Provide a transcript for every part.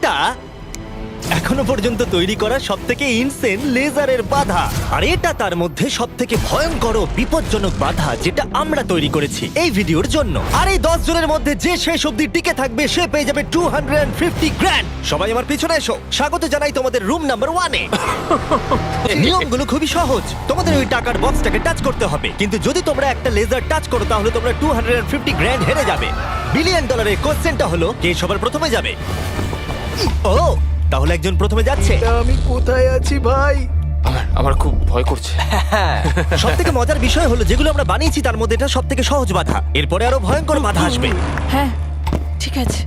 এটা এখনো পর্যন্ত তৈরি করা সবথেকে ইনসেন লেজারের বাধা, আর এটা তার মধ্যে সবথেকে ভয়ঙ্কর ও বিপজ্জনক বাধা যেটা আমরা তৈরি করেছি এই ভিডিওর জন্য। আর এই 10 জনের মধ্যে যে শেষ অবধি টিকে থাকবে সে পেয়ে যাবে 250 গ্র্যান্ড। সবাই আমার পিছনে এসো, স্বাগত জানাই তোমাদের রুম নাম্বার 1-এ। নিয়মগুলো খুবই সহজ, তোমাদের ওই টাকার বক্সটাকে টাচ করতে হবে, কিন্তু যদি তোমরা একটা লেজার টাচ করো তাহলে তোমরা 250 গ্র্যান্ড হেরে যাবে। বিলিয়ন ডলারের কোশ্চেনটা হলো কে সবার প্রথমে যাবে। ও, তাহলে একজন প্রথমে যাচ্ছে। আমি কোথায় আছি ভাই? আমার খুব ভয় করছে। সব থেকে মজার বিষয় হলো যেগুলো আমরা বানিয়েছি তার মধ্যে এটা সব থেকে সহজ বাধা, এরপরে আরো ভয়ঙ্কর বাধা আসবে। হ্যাঁ ঠিক আছে।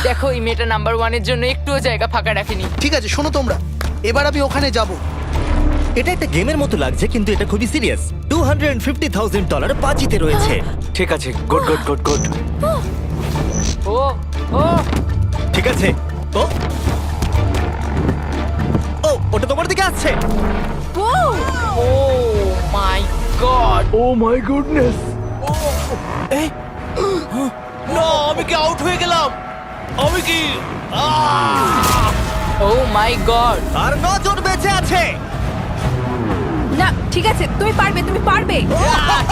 দেখো এই মেয়েটা নাম্বার 1-এর জন্য একটুও জায়গা ফাঁকা রাখেনি। ঠিক আছে, শোনো তোমরা, এবার আমি ওখানে যাব। এটা একটা গেমের মতো লাগছে কিন্তু এটা খুবই সিরিয়াস। $250,000 বাজিতে রয়েছে। ঠিক আছে, গুড গুড গুড গুড। ও ও ঠিক আছে। ও ও, ওটা তোমার দিকে আসছে। Oh my god! Oh my goodness! না, আমি কি আউট হয়ে গেলাম? আমি কি? ও মাই গড! আর 9 জন বেঁচে আছে। না ঠিক আছে, তুমি পারবে, তুমি পারবে।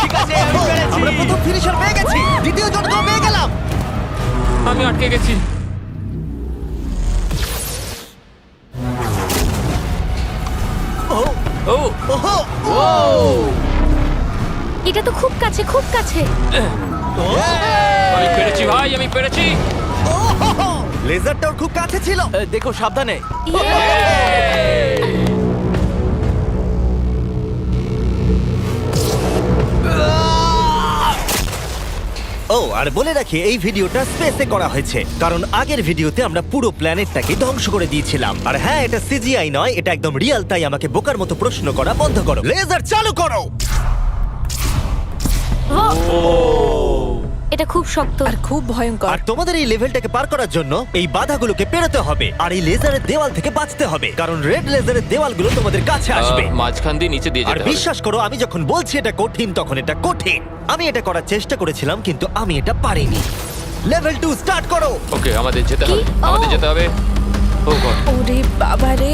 ঠিক আছে, আমি পেরেছি। আমরা প্রথম ফিনিশার পেয়ে গেছি, দ্বিতীয় জনকেও পেয়ে গেলাম। আমি আটকে গেছি। ও ও ওহো, এটা তো খুব কাছে, খুব কাছে। আমি পেরেছি ভাই, আমি পেরেছি। ওহো, লেজারটাও খুব কাছে ছিল। দেখো সাবধানে। ও, আর বলে রাখি এই ভিডিওটা স্পেসে করা হয়েছে কারণ আগের ভিডিওতে আমরা পুরো প্ল্যানেটটাকে ধ্বংস করে দিয়েছিলাম। আর হ্যাঁ, এটা সিজিআই নয়, এটা একদম রিয়েল, তাই আমাকে বোকার মতো প্রশ্ন করা বন্ধ করো। লেজার চালু করো। এটা খুব শক্ত। আর খুব ভয়ঙ্কর। আর তোমাদের এই লেভেলটাকে পার করার জন্য এই বাধাগুলোকে পেরোতে হবে আর এই লেজারের দেওয়াল থেকে বাঁচতে হবে, কারণ রেড লেজারের দেওয়ালগুলো তোমাদের কাছে আসবে। মাঝখান দিয়ে নিচে দিয়ে আর যেতে হবে। বিশ্বাস করো, আমি যখন বলছি এটা কঠিন তখন এটা কঠিন। আমি এটা করার চেষ্টা করেছিলাম কিন্তু আমি এটা পারিনি। লেভেল 2 স্টার্ট করো। ওকে, আমাদের যেতে হবে, কি? আমাদের ও। যেতে হবে। ও গড। ওরে বাবা রে।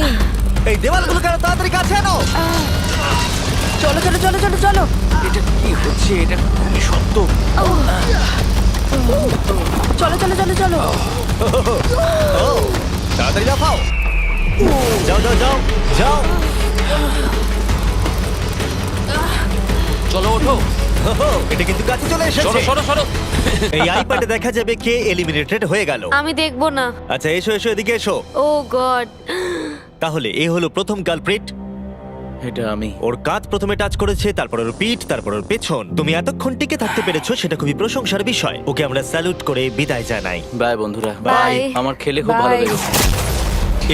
এই দেওয়ালগুলো কেন তাড়াতাড়ি কাছে আনো। চলো চলো চলো চলো চলো। এটা কি হচ্ছে? এটা খুবই শক্ত। চলো চলো চলো চলো। ও, তাড়াতাড়ি লাফাও। যাও যাও যাও যাও। চলো ওঠো। ওহো, এটা কিন্তু কাছে চলে সরো এসেছে। সরো সরো। এই আইপ্যাডে দেখা যাবে কে এলিমিনেটেড হয়ে গেল। আমি দেখবো না। আচ্ছা, এসো এসো, এদিকে এসো। ও গড! তাহলে এ হলো প্রথম কালপ্রিট। এটা আমি। ওর কাঁধ প্রথমে টাচ করেছে, তারপর ওর পিঠ, তারপর ওর পেছন। তুমি এতক্ষণ টিকে থাকতে পেরেছো, সেটা খুবই প্রশংসার বিষয়। ওকে আমরা স্যালুট করে বিদায় জানাই। বাই বন্ধুরা। বাই। আমার খেলে খুব ভালো Bye. লেগেছে।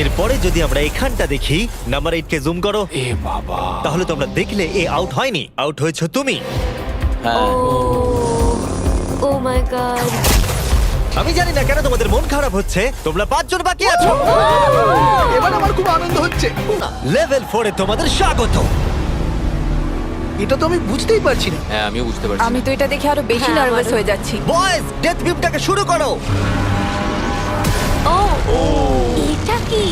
এরপরে যদি আমরা এখানটা দেখি, নাম্বার 8 কে জুম করো, এ বাবা। তাহলে তোমরা দেখলে এ আউট হয়নি, আউট হয়েছো তুমি। হ্যাঁ। ও মাই গড! আমি জানি না কেন তোমাদের মন খারাপ হচ্ছে, তোমরা 5 জন বাকি আছো। এবার আমার খুব আনন্দ হচ্ছে। লেভেল 4 এ তোমাদের স্বাগত। এটা তো আমি বুঝতেই পারছি না। হ্যাঁ, আমিও বুঝতে পারছি। আমি তো এটা দেখে আরো বেশি হ্যাঁ, নার্ভাস আমারও। হয়ে যাচ্ছি। বয়েজ, ডেথ বিমটাকে শুরু করো। ও, এটা কি?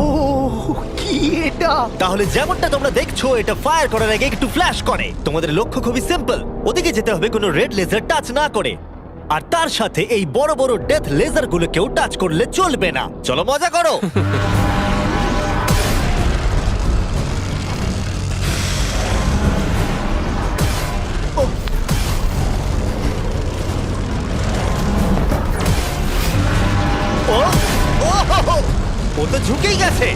ও, কি এটা? তাহলে যেমনটা তোমরা দেখছো, এটা ফায়ার করার আগে একটু ফ্ল্যাশ করে। তোমাদের লক্ষ্য খুবই সিম্পল, ওদিকে যেতে হবে কোনো রেড লেজার টাচ না করে। আর তার সাথে এই বড় বড় ডেথ লেজার গুলোকেও টাচ করলে চলবে না। চলো মজা করো। ও ও হো হো, ও তো ঝুঁকেই গেছে।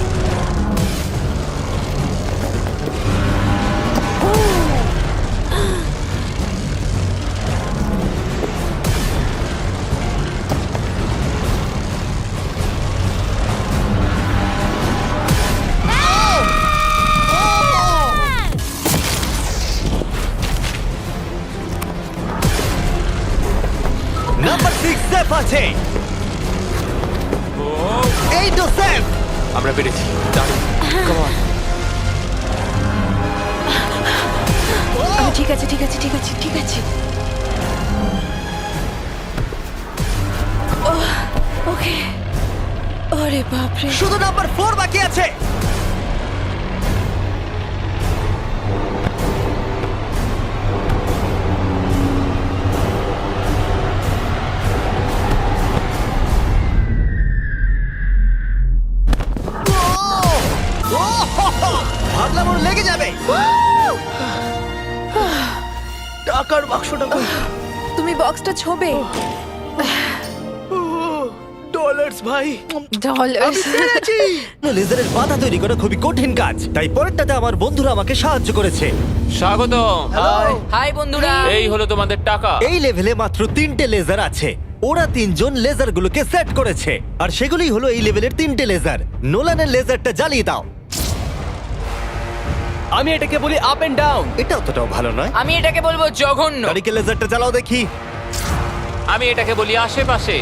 নাম্বার 6 সেফ আছে। এই তো সেফ। আমরা পেরেছি। দারুণ। Come on. আমি ঠিক আছে ঠিক আছে ঠিক আছে ঠিক আছে। আরে বাপরে। শুধু নাম্বার 4 বাকি আছে। ভাবলাম ওর লেগে যাবে। টাকার বাক্সটা কই? তুমি বক্সটা ছোবে। ডলার্স ভাই। ডলার। আমি পেরেছি। লেজারের বাধা তৈরি করা খুবই কঠিন কাজ, তাই পরেরটাতে আমার বন্ধুরা আমাকে সাহায্য করেছে। স্বাগতম। হাই বন্ধুরা। এই হলো তোমাদের টাকা। এই লেভেলে মাত্র 3টে লেজার আছে। ওরা 3জন লেজারগুলোকে সেট করেছে, আর সেগুলোই হলো এই লেভেলের 3টে লেজার। নোলানের লেজারটা জ্বালিয়ে দাও। আমি এটাকে বলি আপ এন্ড ডাউন। এটা অতটাও ভালো নয়। আমি এটাকে বলবো জঘন্য। কারিকে লেজারটা জ্বালাও দেখি। আমি এটাকে বলি আশেপাশে।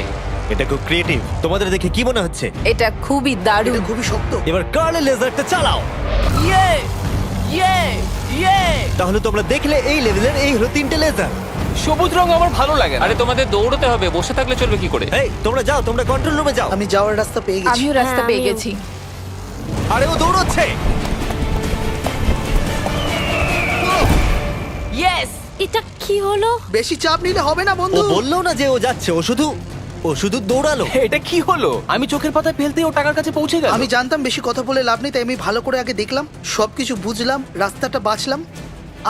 এটা খুব ক্রিয়েটিভ। তোমাদের দেখে কি মনে হচ্ছে? এটা খুবই দারুণ। এটা খুবই শক্ত। এবার কার্লের লেজারটা চালাও। ইয়ে ইয়ে ইয়ে। তাহলে তোমরা দেখলে এই লেভেলের এই হলো 3টে লেজার। সবুজ রং আমার ভালো লাগে না। আরে তোমাদের দৌড়তে হবে, বসে থাকলে চলবে কি করে? এই তোমরা যাও, তোমরা কন্ট্রোল রুমে যাও। আমি যাওয়ার রাস্তা পেয়ে গেছি। আমিও রাস্তা হ্যাঁ, পেয়ে আমিও। গেছি। আরে ও দৌড়চ্ছে। ইয়েস। এটা কি হলো? বেশি চাপ নিলে হবে না ও বন্ধু। বললো না যে ও যাচ্ছে, ও শুধু দৌড়ালো। এটা কি হলো? আমি চোখের পাতায় ফেলতেই ও টাকার কাছে পৌঁছে গেল। আমি জানতাম বেশি কথা বলে লাভ নেই, তাই আমি ভালো করে আগে দেখলাম, সবকিছু বুঝলাম, রাস্তাটা বাঁচলাম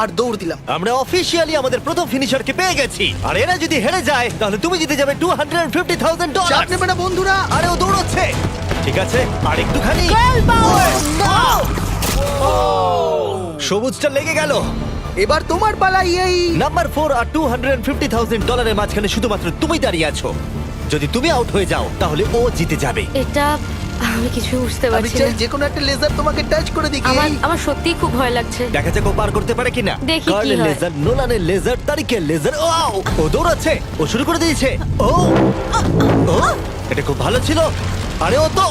আর দৌড় দিলাম। আমরা অফিসিয়ালি আমাদের প্রথম ফিনিশারকে পেয়ে গেছি, আর এরা যদি হেরে যায় তাহলে তুমি জিতে যাবে $250,000। চাপ নেবে না বন্ধুরা। আরে ও দৌড়চ্ছে। ঠিক আছে, আর একটুখানি। সবুজটা লেগে গেল। এবার তোমার পালা। এই নাম্বার 4 আর $250,000 মাঝখানে শুধুমাত্র তুমি দাঁড়িয়ে আছো। যদি তুমি আউট হয়ে যাও তাহলে ও জিতে যাবে। এটা আমি কিছু বুঝতে আমি পারছি চাই না। যে কোনো একটা লেজার তোমাকে টাচ করে দিই। আমার সত্যিই খুব ভয় লাগছে। দেখা যাক ও পার করতে পারে কিনা। দেখি কি কার্লের হয়। লেজার, নোলানের লেজার, তারিকের লেজার। ও দৌড়াচ্ছে। ও শুরু করে দিয়েছে। ও ও এটা খুব ভালো ছিল। আরে ও তো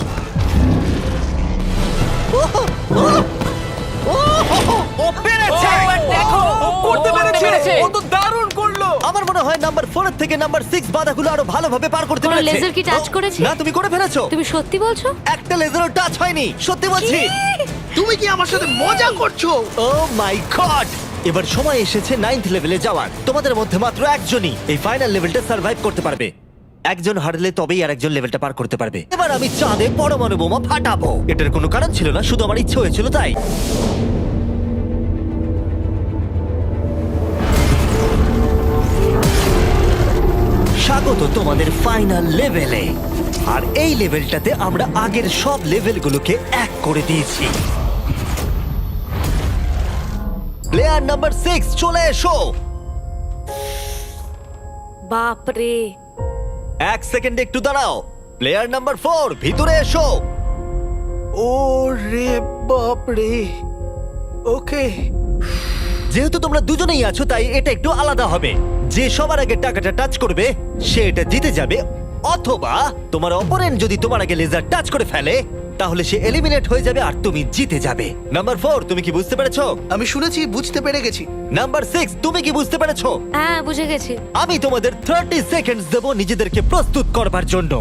ও ও ও পেরেছে। দেখো ও করতে পেরেছে। ও তো দারুণ করলো। আমার মনে হয় নাম্বার 4 এর থেকে নাম্বার 6 বাধাগুলো আরো ভালোভাবে পার করতে কোনো পেরেছে। লেজার কি টাচ ও, করেছে? না, তুমি করে ফেলেছো। তুমি সত্যি বলছো? একটা লেজারও টাচ হয়নি, সত্যি বলছি। তুমি কি আমার সাথে মজা করছো? ও মাই গড! এবার সময় এসেছে 9th লেভেলে যাওয়ার। তোমাদের মধ্যে মাত্র একজনই এই ফাইনাল লেভেলটা সার্ভাইভ করতে পারবে। একজন হারলে তবেই আর একজন লেভেলটা পার করতে পারবে। এবার আমি চাঁদে পরমাণু বোমা ফাটাবো। এটার কোনো কারণ ছিল না, শুধু আমার ইচ্ছে হয়েছিল তাই। স্বাগত তোমাদের ফাইনাল লেভেলে। আর এই লেভেলটাতে আমরা আগের সব লেভেলগুলোকে এক করে দিয়েছি। প্লেয়ার নাম্বার 6 চলে এসো। বাপ রে। 1 সেকেন্ড একটু দাঁড়াও। প্লেয়ার নাম্বার 4 ভিতরে এসো। ও রে বাপ রে। ওকে, যেহেতু তোমরা দুজনেই আছো তাই এটা একটু আলাদা হবে। যে সবার আগে টাকাটা টাচ করবে সে এটা জিতে যাবে, অথবা তোমার অপোনেন্ট যদি তোমার আগে লেজার টাচ করে ফেলে তাহলে সে এলিমিনেট হয়ে যাবে আর তুমি জিতে যাবে। নাম্বার 4 তুমি কি বুঝতে পেরেছো? আমি শুনেছি, বুঝতে পেরে গেছি। নাম্বার 6 তুমি কি বুঝতে পেরেছো? হ্যাঁ, বুঝে গেছি। আমি তোমাদের 30 সেকেন্ডস দেবো নিজেদেরকে প্রস্তুত করবার জন্য।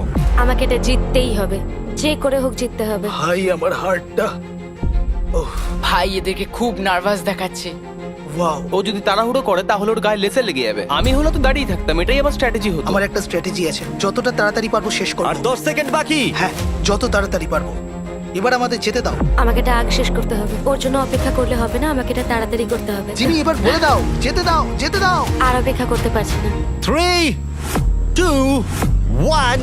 আমাকে এটা জিততেই হবে, যে করে হোক জিততে হবে। ভাই আমার হার্টটা। ভাই এদেরকে খুব নার্ভাস দেখাচ্ছে। ওয়াও। ও যদি তাড়াহুড়ো করে তাহলে ওর গায়ে লেসে লেগে যাবে। আমি হলো তো দাঁড়িয়ে থাকতাম, এটাই আমার স্ট্র্যাটেজি হতো। আমার একটা স্ট্র্যাটেজি আছে, যতটা তাড়াতাড়ি পারবো শেষ করব। আর 10 সেকেন্ড বাকি। হ্যাঁ, যত তাড়াতাড়ি পারবো। এবার আমাদের যেতে দাও। আমাকে এটা আগ শেষ করতে হবে। ওর জন্য অপেক্ষা করলে হবে না, আমাকে এটা তাড়াতাড়ি করতে হবে। জিমি এবার বলে দাও, যেতে দাও, যেতে দাও। আর অপেক্ষা করতে পারছি না। 3, 2, 1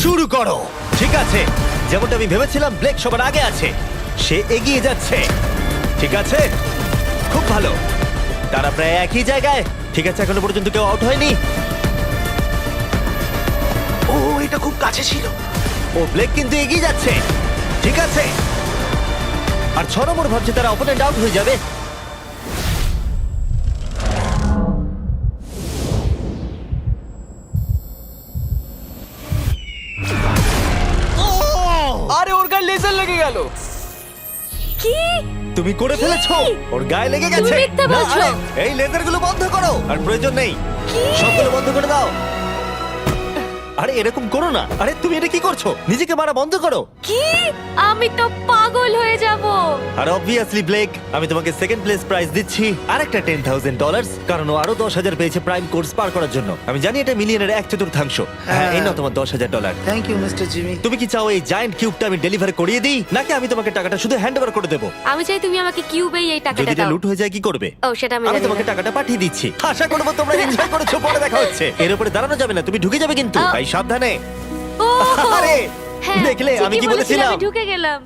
শুরু করো। ঠিক আছে, যেমনটা আমি ভেবেছিলাম ব্লেক সবার আগে আছে। সে এগিয়ে যাচ্ছে। ঠিক আছে, খুব ভালো। তারা প্রায় একই জায়গায়। ঠিক আছে, এখনো পর্যন্ত কেউ আউট হয়নি। ও, এটা খুব কাছে ছিল। ও ব্লেক কিন্তু এগিয়ে যাচ্ছে। ঠিক আছে, আর 6 নম্বর ভাবছে তারা অপোনেন্ট আউট হয়ে যাবে। আরে ওর গায়ে লেজার লেগে গেল। কি? তুমি করে ফেলেছো। ওর গায়ে লেগে গেছে। তুমি মিথ্যে না, বলছো। আরে, এই লেজারগুলো বন্ধ করো। আর প্রয়োজন নেই, সবগুলো বন্ধ করে দাও। আর আরে এরকম করো না, আরে তুমি এটা কি করছো? নিজেকে মারা বন্ধ করো। কি? আমি তো পাগল হয়ে যাব। আর অবভিয়াসলি ব্লেক, আমি তোমাকে সেকেন্ড প্লেস প্রাইজ দিচ্ছি আর একটা $10,000, কারণ ও আরো 10,000 পেয়েছে প্রাইম কোর্স পার করার জন্য। আমি জানি এটা মিলিয়নের 1/4। হ্যাঁ, এই নাও তোমার $10,000। Thank you mister Jimmy. তুমি কি চাও এই জায়ান্ট কিউবটা আমি ডেলিভারি করিয়ে দিই, নাকি আমি তোমাকে টাকাটা শুধু হ্যান্ড ওভার করে দেবো? আমি চাই তুমি আমাকে কিউবেই এই যদি টাকাটা এটা দাও। লুট হয়ে যায় কি করবে? ও সেটা আমি আমি জানি তোমাকে না। টাকাটা পাঠিয়ে দিচ্ছি। আশা করবো তোমরা এনজয় করেছো। পরে দেখা হচ্ছে। এর উপরে দাঁড়ানো যাবে না, তুমি ঢুকে যাবে কিন্তু। তাই সাবধানে। ও আরে হ্যাঁ, দেখলে আমি ঠিকই কি বলেছিলে, বলেছিলাম? আমি ঢুকে গেলাম।